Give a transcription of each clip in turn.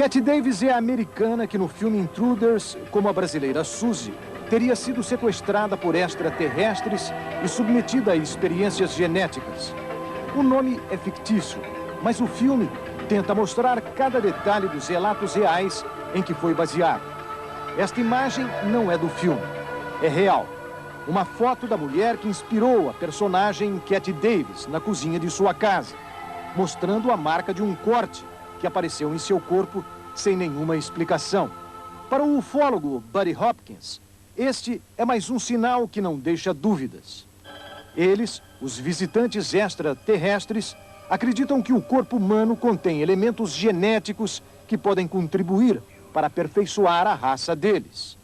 Kathy Davis é a americana que no filme Intruders, como a brasileira Suzy, teria sido sequestrada por extraterrestres e submetida a experiências genéticas. O nome é fictício, mas o filme tenta mostrar cada detalhe dos relatos reais em que foi baseado. Esta imagem não é do filme, é real. Uma foto da mulher que inspirou a personagem Kathy Davis na cozinha de sua casa, mostrando a marca de um corte que apareceu em seu corpo sem nenhuma explicação. Para o ufólogo Buddy Hopkins, este é mais um sinal que não deixa dúvidas. Eles, os visitantes extraterrestres, acreditam que o corpo humano contém elementos genéticos que podem contribuir para aperfeiçoar a raça deles.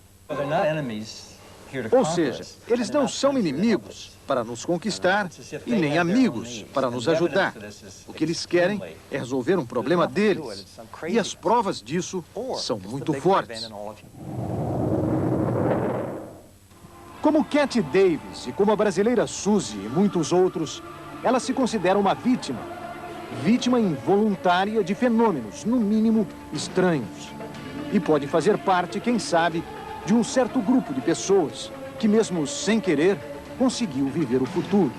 Ou seja, eles não são inimigos para nos conquistar e nem amigos para nos ajudar. O que eles querem é resolver um problema deles. E as provas disso são muito fortes. Como Kathy Davis e como a brasileira Suzy e muitos outros, ela se considera uma vítima. Vítima involuntária de fenômenos, no mínimo, estranhos. E pode fazer parte, quem sabe, de um certo grupo de pessoas que, mesmo sem querer, conseguiu viver o futuro.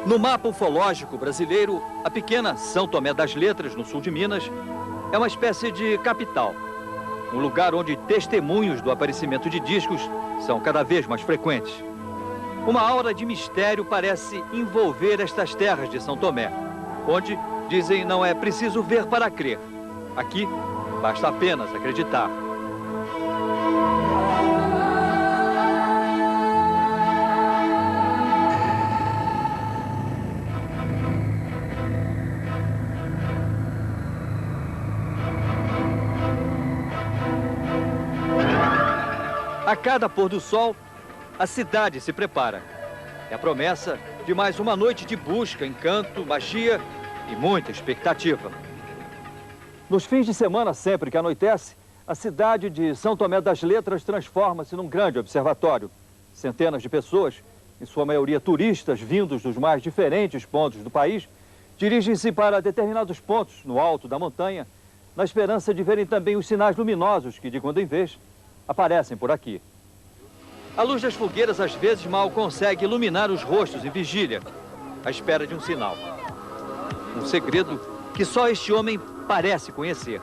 No mapa ufológico brasileiro, a pequena São Tomé das Letras, no sul de Minas, é uma espécie de capital. Um lugar onde testemunhos do aparecimento de discos são cada vez mais frequentes. Uma aura de mistério parece envolver estas terras de São Tomé, onde, dizem, não é preciso ver para crer. Aqui, basta apenas acreditar. A cada pôr do sol, a cidade se prepara. É a promessa de mais uma noite de busca, encanto, magia e muita expectativa. Nos fins de semana, sempre que anoitece, a cidade de São Tomé das Letras transforma-se num grande observatório. Centenas de pessoas, em sua maioria turistas vindos dos mais diferentes pontos do país, dirigem-se para determinados pontos no alto da montanha, na esperança de verem também os sinais luminosos que, de quando em vez, aparecem por aqui. A luz das fogueiras às vezes mal consegue iluminar os rostos em vigília, à espera de um sinal. Um segredo que só este homem parece conhecer.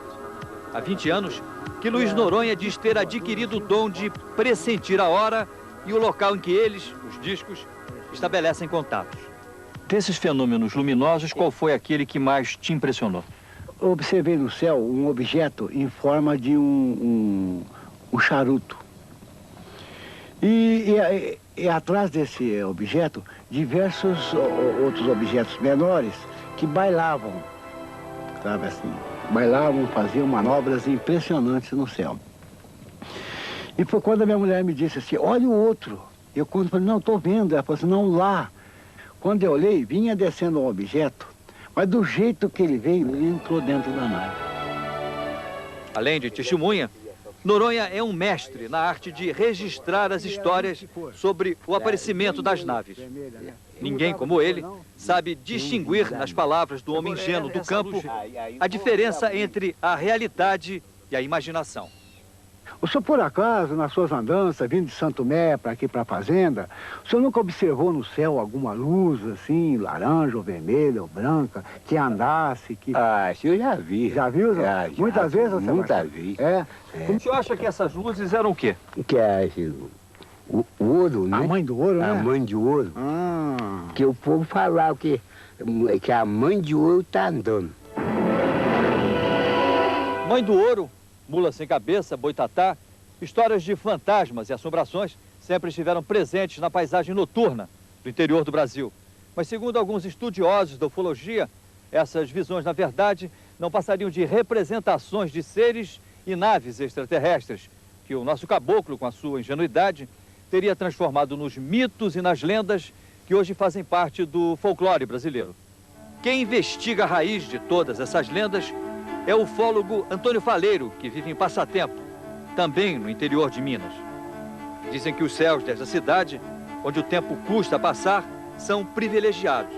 Há 20 anos que Luiz Noronha diz ter adquirido o dom de pressentir a hora e o local em que eles, os discos, estabelecem contatos. Desses fenômenos luminosos, qual foi aquele que mais te impressionou? Observei no céu um objeto em forma de um charuto. E atrás desse objeto, diversos outros objetos menores que bailavam, sabe assim? Bailavam, faziam manobras impressionantes no céu. E foi quando a minha mulher me disse assim, olha o outro. Eu quando falei, não, estou vendo. Ela falou assim, não, lá. Quando eu olhei, vinha descendo um objeto, mas do jeito que ele veio, ele entrou dentro da nave. Além de testemunha, Noronha é um mestre na arte de registrar as histórias sobre o aparecimento das naves. Ninguém como ele sabe distinguir nas palavras do homem ingênuo do campo a diferença entre a realidade e a imaginação. O senhor, por acaso, nas suas andanças, vindo de Santo Tomé para aqui para a fazenda, o senhor nunca observou no céu alguma luz, assim, laranja ou vermelha ou branca, que andasse, que... Ah, isso eu já vi. Já viu, Zé? Já, Muitas vezes, você muitas vezes. É? O senhor acha que essas luzes eram o quê? Que é esse, o ouro, né? A mãe do ouro, né? A mãe de ouro. Ah. Que o povo falava que a mãe de ouro tá andando. Mãe do ouro, mula sem cabeça, boitatá, histórias de fantasmas e assombrações sempre estiveram presentes na paisagem noturna do interior do Brasil. Mas segundo alguns estudiosos da ufologia, essas visões, na verdade, não passariam de representações de seres e naves extraterrestres, que o nosso caboclo, com a sua ingenuidade, teria transformado nos mitos e nas lendas que hoje fazem parte do folclore brasileiro. Quem investiga a raiz de todas essas lendas é o ufólogo Antônio Faleiro, que vive em Passatempo, também no interior de Minas. Dizem que os céus dessa cidade, onde o tempo custa a passar, são privilegiados,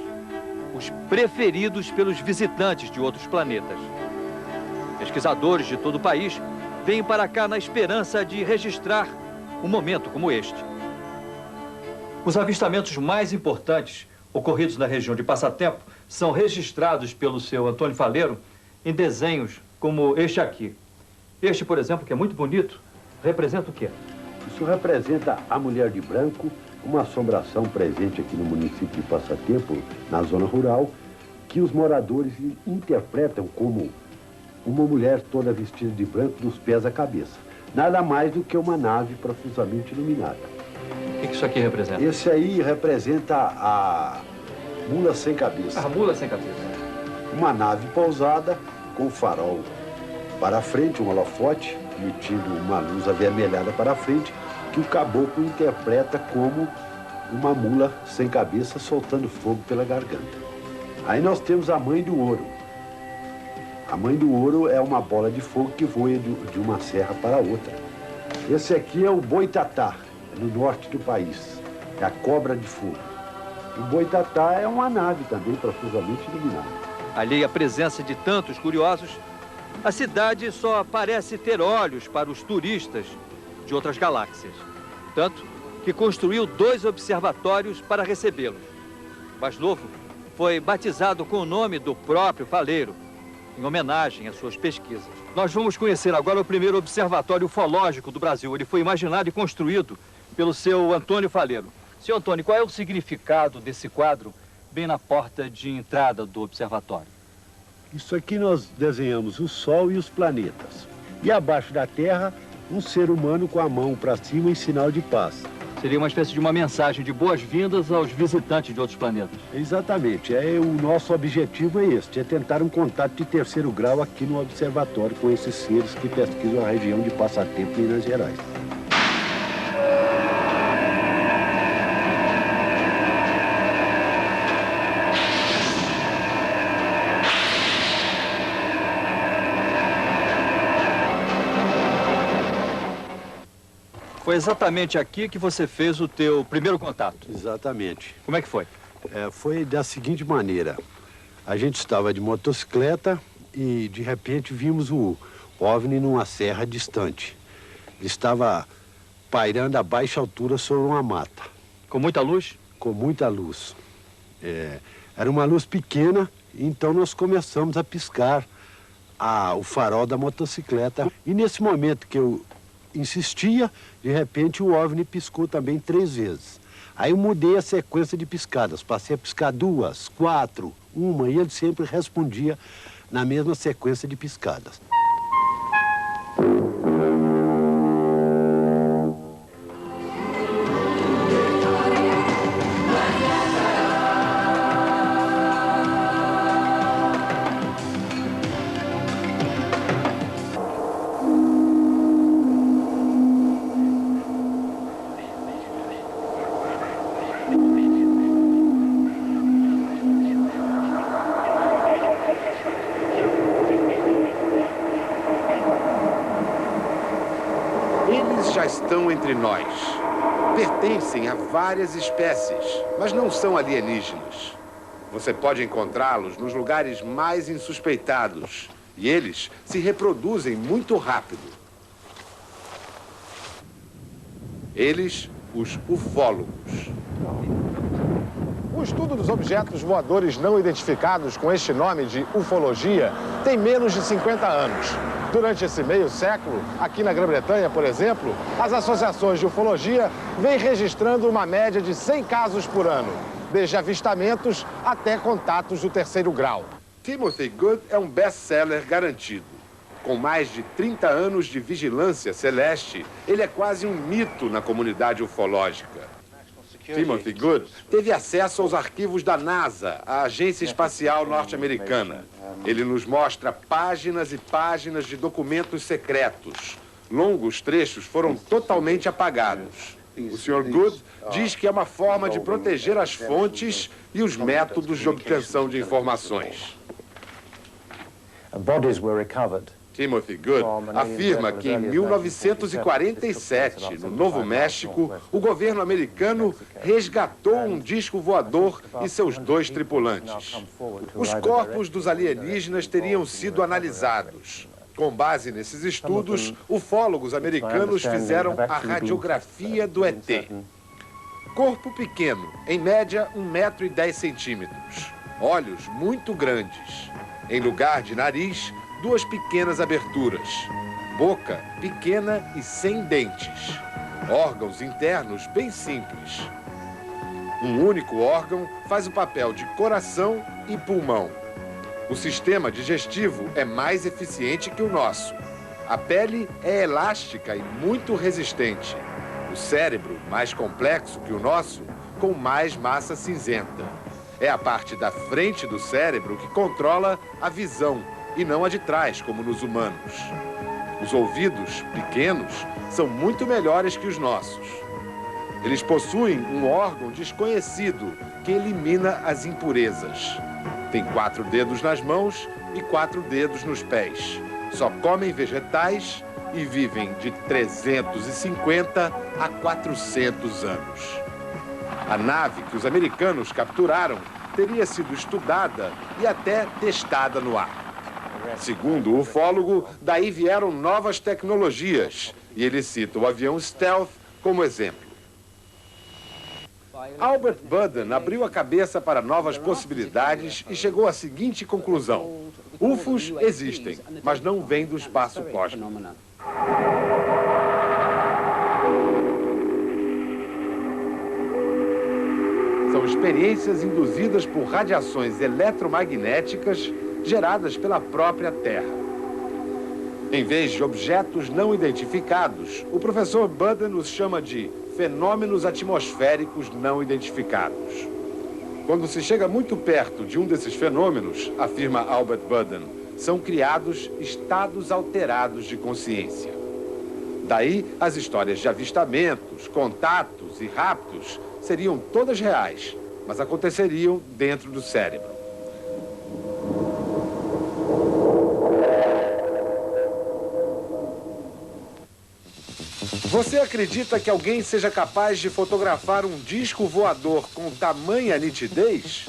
os preferidos pelos visitantes de outros planetas. Pesquisadores de todo o país vêm para cá na esperança de registrar um momento como este. Os avistamentos mais importantes ocorridos na região de Passatempo são registrados pelo seu Antônio Faleiro em desenhos como este aqui. Este, por exemplo, que é muito bonito, representa o quê? Isso representa a mulher de branco, uma assombração presente aqui no município de Passatempo, na zona rural, que os moradores interpretam como uma mulher toda vestida de branco dos pés à cabeça. Nada mais do que uma nave profusamente iluminada. O que isso aqui representa? Esse aí representa a mula sem cabeça. A mula sem cabeça. Uma nave pousada com farol para frente, um holofote, emitindo uma luz avermelhada para frente, que o caboclo interpreta como uma mula sem cabeça soltando fogo pela garganta. Aí nós temos a mãe do ouro. A mãe do ouro é uma bola de fogo que voa de uma serra para outra. Esse aqui é o boitatá, no norte do país. É a cobra de fogo. O boitatá é uma nave também profusamente iluminada. Alheia à presença de tantos curiosos, a cidade só parece ter olhos para os turistas de outras galáxias. Tanto que construiu 2 observatórios para recebê-los. O mais novo foi batizado com o nome do próprio Faleiro, em homenagem às suas pesquisas. Nós vamos conhecer agora o primeiro observatório ufológico do Brasil. Ele foi imaginado e construído pelo seu Antônio Faleiro. Seu Antônio, qual é o significado desse quadro bem na porta de entrada do observatório? Isso aqui nós desenhamos o Sol e os planetas. E abaixo da Terra, um ser humano com a mão para cima em sinal de paz. Seria uma espécie de uma mensagem de boas-vindas aos visitantes de outros planetas. Exatamente. O nosso objetivo é este, é tentar um contato de terceiro grau aqui no observatório com esses seres que pesquisam a região de Passatempo, Minas Gerais. Foi exatamente aqui que você fez o teu primeiro contato. Exatamente. Como é que foi? Foi da seguinte maneira. A gente estava de motocicleta e, de repente, vimos o OVNI numa serra distante. Ele estava pairando a baixa altura sobre uma mata. Com muita luz? Com muita luz. Era uma luz pequena, então nós começamos a piscar o farol da motocicleta. E nesse momento que eu insistia, de repente o OVNI piscou também 3 vezes. Aí eu mudei a sequência de piscadas, passei a piscar 2, 4, 1, e ele sempre respondia na mesma sequência de piscadas. Estão entre nós. Pertencem a várias espécies, mas não são alienígenas. Você pode encontrá-los nos lugares mais insuspeitados e eles se reproduzem muito rápido. Eles, os ufólogos. O estudo dos objetos voadores não identificados com este nome de ufologia tem menos de 50 anos. Durante esse meio século, aqui na Grã-Bretanha, por exemplo, as associações de ufologia vêm registrando uma média de 100 casos por ano, desde avistamentos até contatos do terceiro grau. Timothy Good é um best-seller garantido. Com mais de 30 anos de vigilância celeste, ele é quase um mito na comunidade ufológica. Timothy Good teve acesso aos arquivos da NASA, a agência espacial norte-americana. Ele nos mostra páginas e páginas de documentos secretos. Longos trechos foram totalmente apagados. O Sr. Good diz que é uma forma de proteger as fontes e os métodos de obtenção de informações. Timothy Good afirma que em 1947, no Novo México, o governo americano resgatou um disco voador e seus 2 tripulantes. Os corpos dos alienígenas teriam sido analisados. Com base nesses estudos, ufólogos americanos fizeram a radiografia do ET. Corpo pequeno, em média 1,10 m. Olhos muito grandes. Em lugar de nariz, 2 pequenas aberturas. Boca pequena e sem dentes. Órgãos internos bem simples. Um único órgão faz o papel de coração e pulmão. O sistema digestivo é mais eficiente que o nosso. A pele é elástica e muito resistente. O cérebro, mais complexo que o nosso, com mais massa cinzenta. É a parte da frente do cérebro que controla a visão e não a de trás, como nos humanos. Os ouvidos, pequenos, são muito melhores que os nossos. Eles possuem um órgão desconhecido que elimina as impurezas. Tem 4 dedos nas mãos e 4 dedos nos pés. Só comem vegetais e vivem de 350 a 400 anos. A nave que os americanos capturaram teria sido estudada e até testada no ar. Segundo o ufólogo, daí vieram novas tecnologias e ele cita o avião Stealth como exemplo. Albert Budden abriu a cabeça para novas possibilidades e chegou à seguinte conclusão: UFOs existem, mas não vêm do espaço cósmico. São experiências induzidas por radiações eletromagnéticas geradas pela própria Terra. Em vez de objetos não identificados, o professor Budden os chama de fenômenos atmosféricos não identificados. Quando se chega muito perto de um desses fenômenos, afirma Albert Budden, são criados estados alterados de consciência. Daí, as histórias de avistamentos, contatos e raptos seriam todas reais, mas aconteceriam dentro do cérebro. Você acredita que alguém seja capaz de fotografar um disco voador com tamanha nitidez?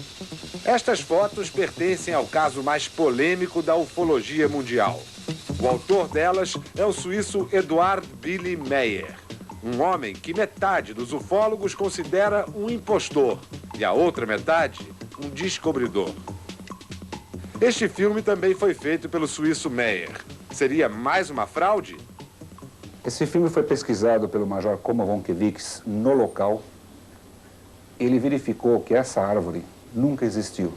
Estas fotos pertencem ao caso mais polêmico da ufologia mundial. O autor delas é o suíço Eduard Billy Meier, um homem que metade dos ufólogos considera um impostor e a outra metade um descobridor. Este filme também foi feito pelo suíço Meier. Seria mais uma fraude? Esse filme foi pesquisado pelo Major Koma Wonkiewicz no local. Ele verificou que essa árvore nunca existiu.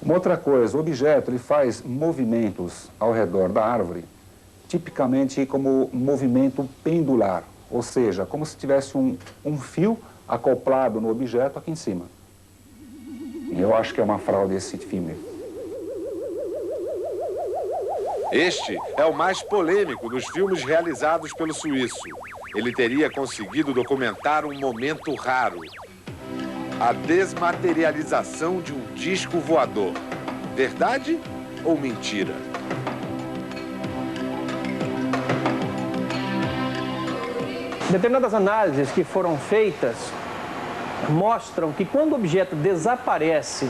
Uma outra coisa, o objeto ele faz movimentos ao redor da árvore, tipicamente como movimento pendular, ou seja, como se tivesse um fio acoplado no objeto aqui em cima. Eu acho que é uma fraude esse filme. Este é o mais polêmico dos filmes realizados pelo suíço. Ele teria conseguido documentar um momento raro: a desmaterialização de um disco voador. Verdade ou mentira? Determinadas análises que foram feitas mostram que quando o objeto desaparece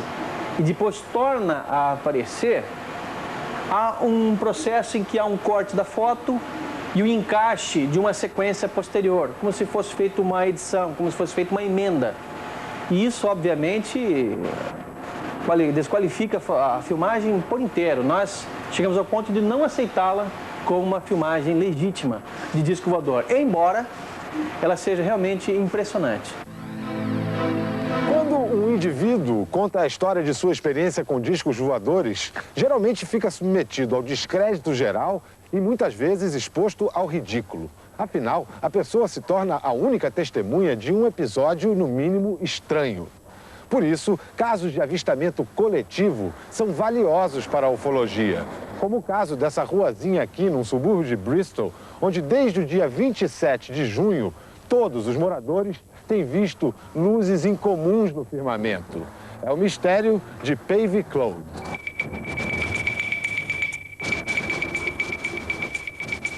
e depois torna a aparecer, há um processo em que há um corte da foto e o encaixe de uma sequência posterior, como se fosse feita uma edição, como se fosse feita uma emenda. E isso, obviamente, desqualifica a filmagem por inteiro. Nós chegamos ao ponto de não aceitá-la como uma filmagem legítima de disco voador, embora ela seja realmente impressionante. Quando um indivíduo conta a história de sua experiência com discos voadores, geralmente fica submetido ao descrédito geral e muitas vezes exposto ao ridículo. Afinal, a pessoa se torna a única testemunha de um episódio, no mínimo, estranho. Por isso, casos de avistamento coletivo são valiosos para a ufologia, como o caso dessa ruazinha aqui, num subúrbio de Bristol, onde desde o dia 27 de junho, todos os moradores têm visto luzes incomuns no firmamento. É o mistério de Pavey Cloud.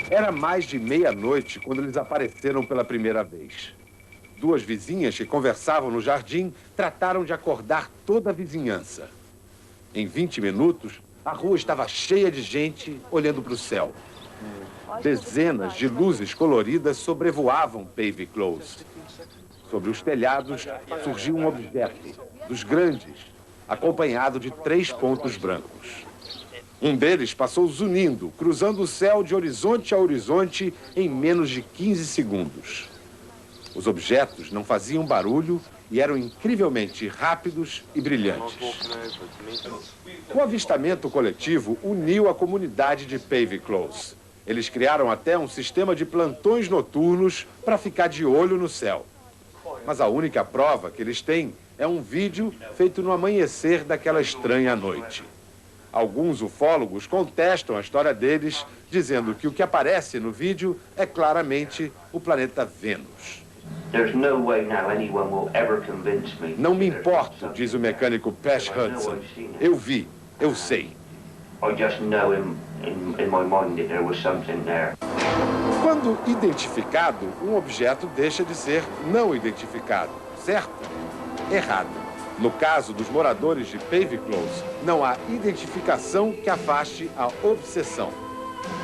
Era mais de meia-noite quando eles apareceram pela primeira vez. Duas vizinhas que conversavam no jardim trataram de acordar toda a vizinhança. Em 20 minutos, a rua estava cheia de gente olhando para o céu. Dezenas de luzes coloridas sobrevoavam Pavey Close. Sobre os telhados surgiu um objeto, dos grandes, acompanhado de 3 pontos brancos. Um deles passou zunindo, cruzando o céu de horizonte a horizonte em menos de 15 segundos. Os objetos não faziam barulho e eram incrivelmente rápidos e brilhantes. O avistamento coletivo uniu a comunidade de Pavey Close. Eles criaram até um sistema de plantões noturnos para ficar de olho no céu. Mas a única prova que eles têm é um vídeo feito no amanhecer daquela estranha noite. Alguns ufólogos contestam a história deles, dizendo que o que aparece no vídeo é claramente o planeta Vênus. Não me importo, diz o mecânico Pash Hudson. Eu vi, eu sei. Quando identificado, um objeto deixa de ser não identificado, certo? Errado. No caso dos moradores de Pavey Close, não há identificação que afaste a obsessão.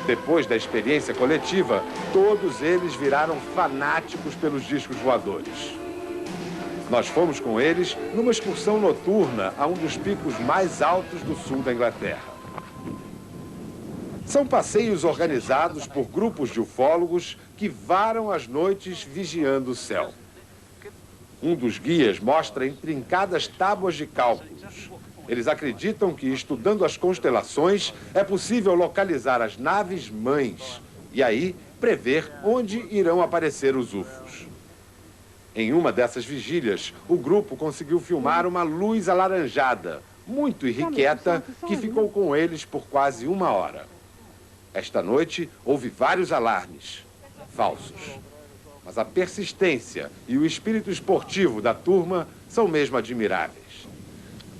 Depois da experiência coletiva, todos eles viraram fanáticos pelos discos voadores. Nós fomos com eles numa excursão noturna a um dos picos mais altos do sul da Inglaterra. São passeios organizados por grupos de ufólogos que varam as noites vigiando o céu. Um dos guias mostra intrincadas tábuas de cálculos. Eles acreditam que, estudando as constelações, é possível localizar as naves-mães e aí prever onde irão aparecer os UFOs. Em uma dessas vigílias, o grupo conseguiu filmar uma luz alaranjada, muito irrequieta, que ficou com eles por quase 1 hora. Esta noite, houve vários alarmes, falsos. Mas a persistência e o espírito esportivo da turma são mesmo admiráveis.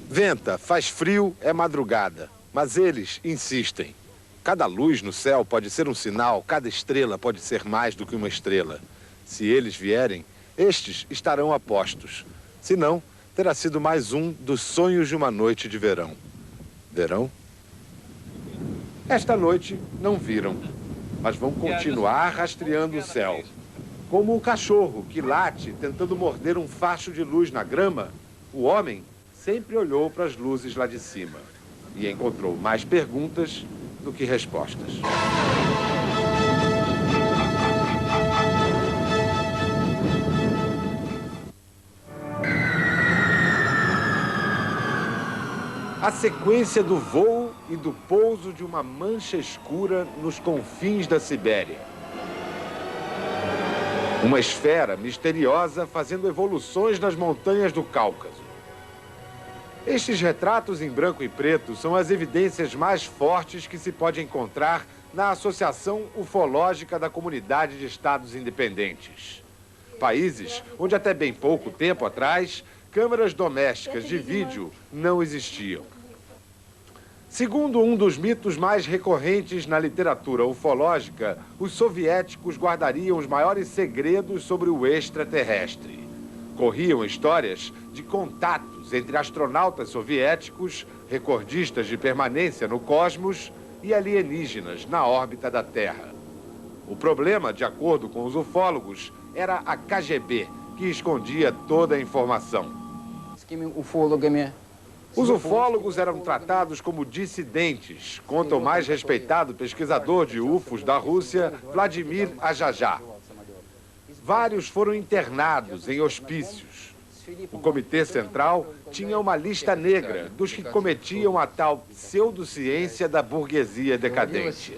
Venta, faz frio, é madrugada, mas eles insistem. Cada luz no céu pode ser um sinal, cada estrela pode ser mais do que uma estrela. Se eles vierem, estes estarão a postos. Se não, terá sido mais um dos sonhos de uma noite de verão. Verão? Esta noite não viram, mas vão continuar rastreando o céu. Como o cachorro que late tentando morder um facho de luz na grama, o homem sempre olhou para as luzes lá de cima e encontrou mais perguntas do que respostas. A sequência do voo e do pouso de uma mancha escura nos confins da Sibéria. Uma esfera misteriosa fazendo evoluções nas montanhas do Cáucaso. Estes retratos em branco e preto são as evidências mais fortes que se pode encontrar na Associação Ufológica da Comunidade de Estados Independentes. Países onde até bem pouco tempo atrás, câmeras domésticas de vídeo não existiam. Segundo um dos mitos mais recorrentes na literatura ufológica, os soviéticos guardariam os maiores segredos sobre o extraterrestre. Corriam histórias de contatos entre astronautas soviéticos, recordistas de permanência no cosmos, e alienígenas na órbita da Terra. O problema, de acordo com os ufólogos, era a KGB, que escondia toda a informação. Os ufólogos eram tratados como dissidentes, conta o mais respeitado pesquisador de UFOs da Rússia, Vladimir Ajajá. Vários foram internados em hospícios. O Comitê Central tinha uma lista negra dos que cometiam a tal pseudociência da burguesia decadente.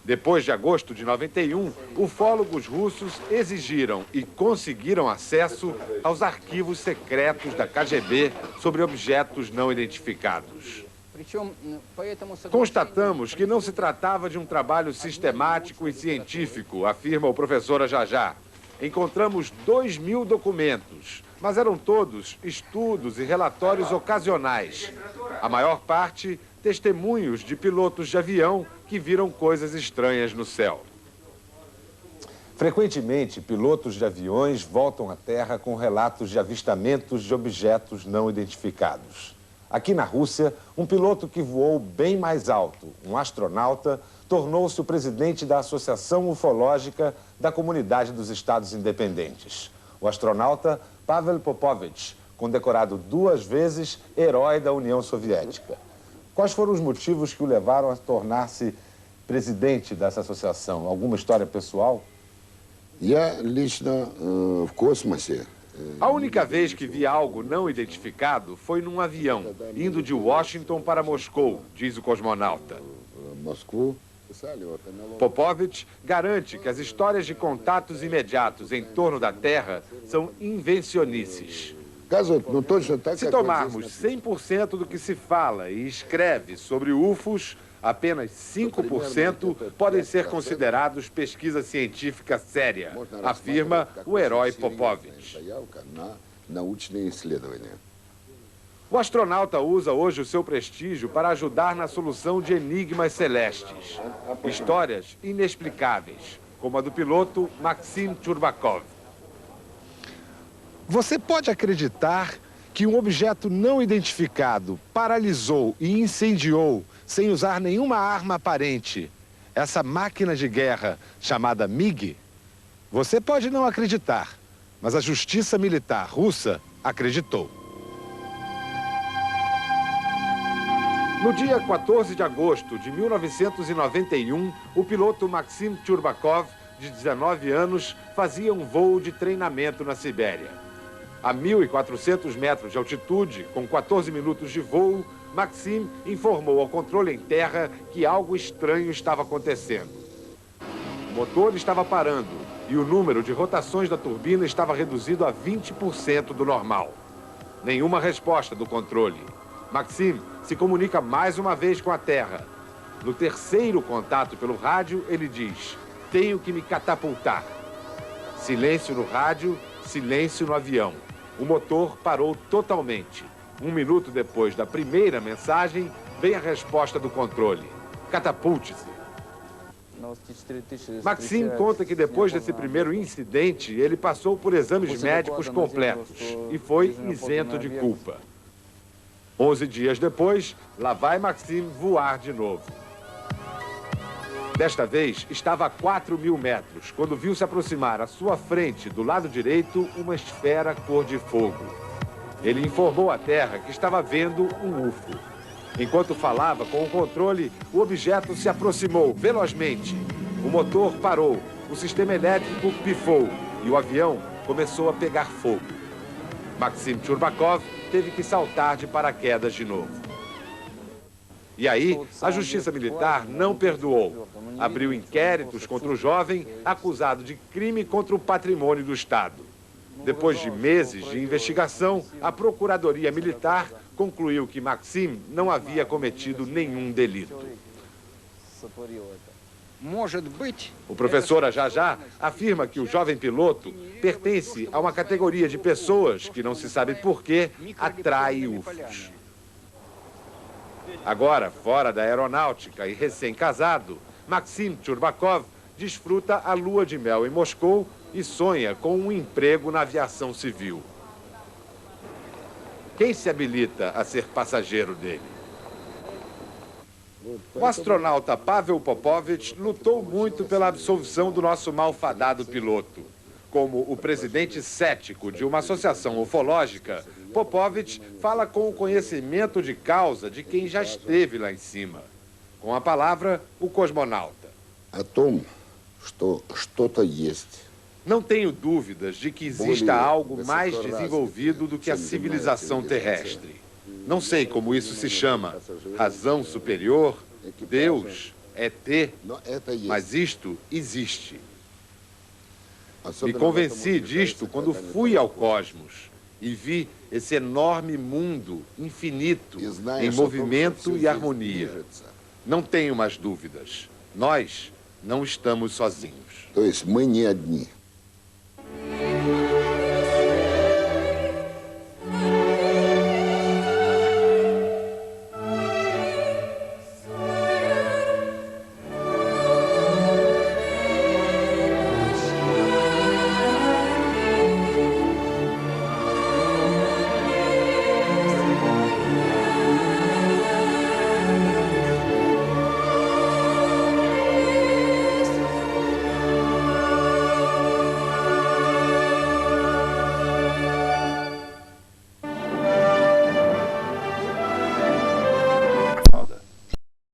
Depois de agosto de 91, ufólogos russos exigiram e conseguiram acesso aos arquivos secretos da KGB sobre objetos não identificados. Constatamos que não se tratava de um trabalho sistemático e científico, afirma o professor Ajajá. Encontramos 2.000 documentos, mas eram todos estudos e relatórios ocasionais. A maior parte testemunhos de pilotos de avião que viram coisas estranhas no céu. Frequentemente, pilotos de aviões voltam à Terra com relatos de avistamentos de objetos não identificados. Aqui na Rússia, um piloto que voou bem mais alto, um astronauta, tornou-se o presidente da Associação Ufológica da Comunidade dos Estados Independentes. O astronauta Pavel Popovich, condecorado 2 vezes herói da União Soviética. Quais foram os motivos que o levaram a tornar-se presidente dessa associação? Alguma história pessoal? A única vez que vi algo não identificado foi num avião, indo de Washington para Moscou, diz o cosmonauta. Popovich garante que as histórias de contatos imediatos em torno da Terra são invencionices. Se tomarmos 100% do que se fala e escreve sobre UFOs, apenas 5% podem ser considerados pesquisa científica séria, afirma o herói Popovich. O astronauta usa hoje o seu prestígio para ajudar na solução de enigmas celestes. Histórias inexplicáveis, como a do piloto Maxim Churbakov. Você pode acreditar que um objeto não identificado paralisou e incendiou, sem usar nenhuma arma aparente, essa máquina de guerra chamada MiG? Você pode não acreditar, mas a justiça militar russa acreditou. No dia 14 de agosto de 1991, o piloto Maxim Churbakov, de 19 anos, fazia um voo de treinamento na Sibéria. A 1.400 metros de altitude, com 14 minutos de voo, Maxim informou ao controle em terra que algo estranho estava acontecendo. O motor estava parando e o número de rotações da turbina estava reduzido a 20% do normal. Nenhuma resposta do controle. Maxim se comunica mais uma vez com a Terra. No terceiro contato pelo rádio, ele diz: "Tenho que me catapultar." Silêncio no rádio, silêncio no avião. O motor parou totalmente. 1 minuto depois da primeira mensagem, vem a resposta do controle: "Catapulte-se." Maxim conta que depois desse primeiro incidente, ele passou por exames médicos completos e foi isento de culpa. 11 dias depois, lá vai Maxim voar de novo. Desta vez, estava a 4.000 metros, quando viu se aproximar à sua frente, do lado direito, uma esfera cor de fogo. Ele informou à Terra que estava vendo um UFO. Enquanto falava com o controle, o objeto se aproximou velozmente. O motor parou, o sistema elétrico pifou e o avião começou a pegar fogo. Maxim Churbakov teve que saltar de paraquedas de novo. E aí, a justiça militar não perdoou. Abriu inquéritos contra o jovem, acusado de crime contra o patrimônio do Estado. Depois de meses de investigação, a Procuradoria Militar concluiu que Maxim não havia cometido nenhum delito. O professor Ajajá afirma que o jovem piloto pertence a uma categoria de pessoas que, não se sabe por quê, atrai UFOs. Agora, fora da aeronáutica e recém-casado, Maxim Churbakov desfruta a lua de mel em Moscou e sonha com um emprego na aviação civil. Quem se habilita a ser passageiro dele? O astronauta Pavel Popovich lutou muito pela absolvição do nosso malfadado piloto. Como o presidente cético de uma associação ufológica, Popovich fala com o conhecimento de causa de quem já esteve lá em cima. Com a palavra, o cosmonauta. Não tenho dúvidas de que exista algo mais desenvolvido do que a civilização terrestre. Não sei como isso se chama, razão superior, Deus, ET, mas isto existe. Me convenci disto quando fui ao cosmos e vi esse enorme mundo infinito em movimento e harmonia. Não tenho mais dúvidas. Nós não estamos sozinhos. То есть мы не одни.